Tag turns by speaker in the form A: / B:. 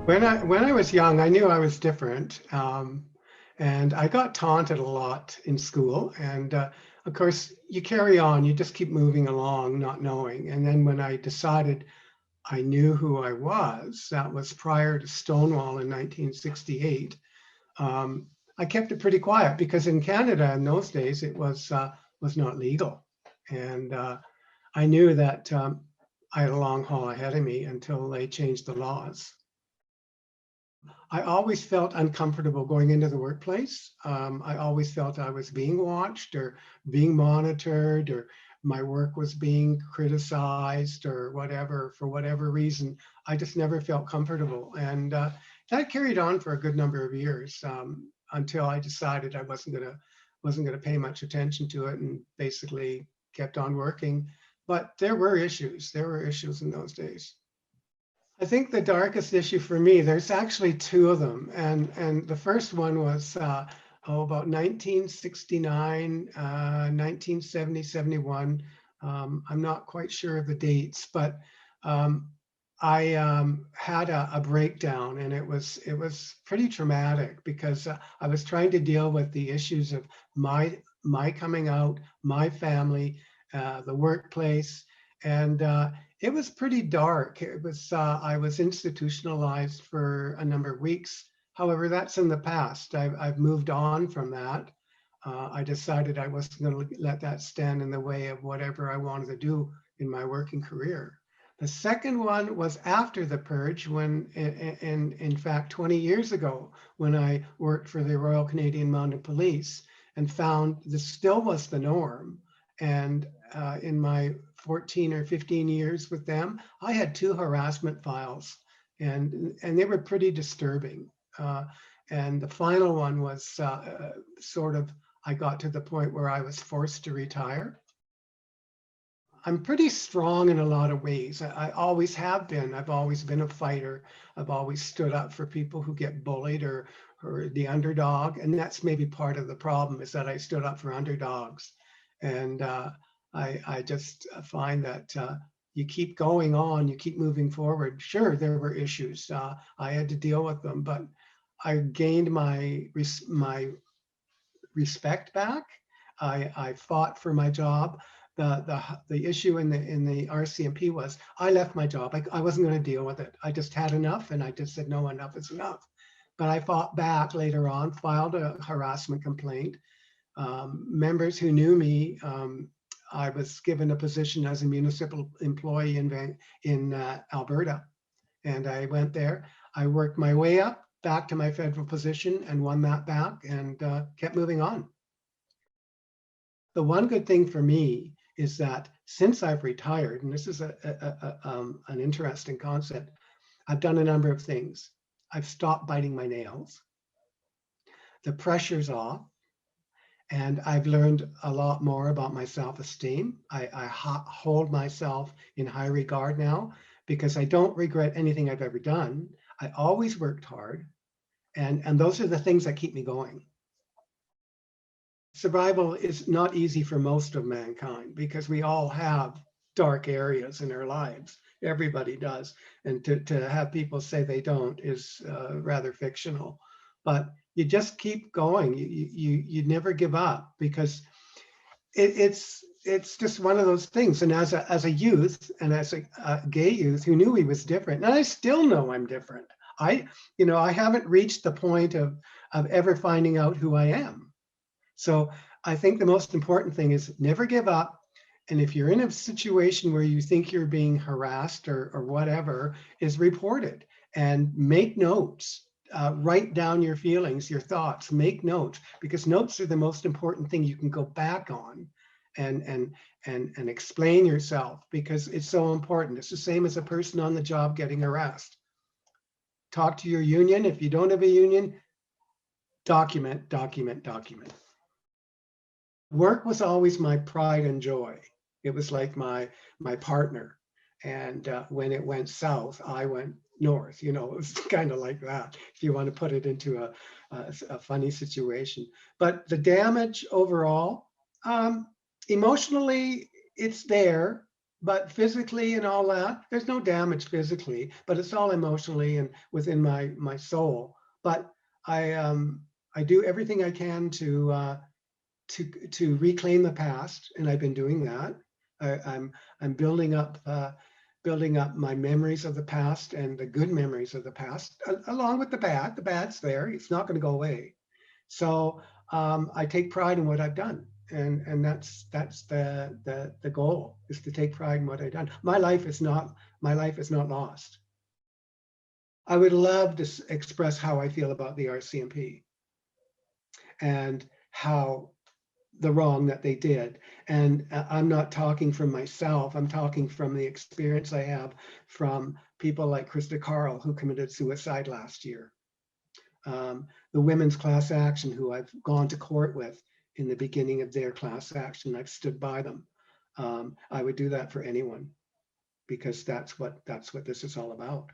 A: When I was young, I knew I was different, and I got taunted a lot in school. And of course, you carry on, you just keep moving along, not knowing. And then when I decided I knew who I was, that was prior to Stonewall in 1968. Um, I kept it pretty quiet because in Canada in those days it was not legal, and I knew that I had a long haul ahead of me until they changed the laws. I always felt uncomfortable going into the workplace. I always felt I was being watched or being monitored, or my work was being criticized or whatever, for whatever reason. I just never felt comfortable. And that carried on for a good number of years, until I decided I wasn't gonna pay much attention to it, and basically kept on working. But there were issues. There were issues in those days. I think the darkest issue for me, there's actually two of them. And the first one was about 1969, 1970, 71. I'm not quite sure of the dates, but um, I had a breakdown, and it was pretty traumatic because I was trying to deal with the issues of my coming out, my family, the workplace, and it was pretty dark. It was I was institutionalized for a number of weeks. However, that's in the past. I've moved on from that. I decided I wasn't going to let that stand in the way of whatever I wanted to do in my working career. The second one was after the purge, when, in fact, 20 years ago, when I worked for the Royal Canadian Mounted Police and found this still was the norm. And in my 14 or 15 years with them, I had two harassment files, and they were pretty disturbing. And the final one was sort of, I got to the point where I was forced to retire. I'm pretty strong in a lot of ways. I always have been. I've always been a fighter. I've always stood up for people who get bullied, or the underdog. And that's maybe part of the problem, is that I stood up for underdogs. And I just find that you keep going on, you keep moving forward. Sure, there were issues. I had to deal with them, but I gained my respect back. I fought for my job. The issue in the RCMP was I left my job. I wasn't going to deal with it. I just had enough, and I just said, no, enough is enough. But I fought back later on, filed a harassment complaint. Members who knew me, I was given a position as a municipal employee in Alberta, and I went there. I worked my way up back to my federal position and won that back, and kept moving on. The one good thing for me is that since I've retired, and this is an interesting concept, I've done a number of things. I've stopped biting my nails. The pressure's off. And I've learned a lot more about my self-esteem. I hold myself in high regard now because I don't regret anything I've ever done. I always worked hard. And those are the things that keep me going. Survival is not easy for most of mankind because we all have dark areas in our lives. Everybody does. And to have people say they don't is rather fictional. But you just keep going. You never give up, because it's just one of those things. And as a youth, and as a gay youth who knew he was different, and I still know I'm different. I haven't reached the point of ever finding out who I am. So I think the most important thing is never give up. And if you're in a situation where you think you're being harassed or whatever, is report it and make notes. Write down your feelings, your thoughts, make notes, because notes are the most important thing you can go back on and explain yourself, because it's so important. It's the same as a person on the job getting harassed. Talk to your union. If you don't have a union, document, document, document. Work was always my pride and joy. It was like my partner. And when it went south, I went north. It was kind of like that, if you want to put it into a funny situation. But the damage overall, emotionally, it's there, but physically and all that, there's no damage physically, but it's all emotionally and within my soul. But I do everything I can to reclaim the past, and I've been doing that. I'm building up my memories of the past and the good memories of the past, along with the bad. The bad's there; it's not going to go away. So I take pride in what I've done, and that's the goal, is to take pride in what I've done. My life is not lost. I would love to express how I feel about the RCMP and how the wrong that they did. And I'm not talking from myself. I'm talking from the experience I have from people like Krista Carl, who committed suicide last year. The women's class action, who I've gone to court with in the beginning of their class action. I've stood by them. I would do that for anyone, because that's what this is all about.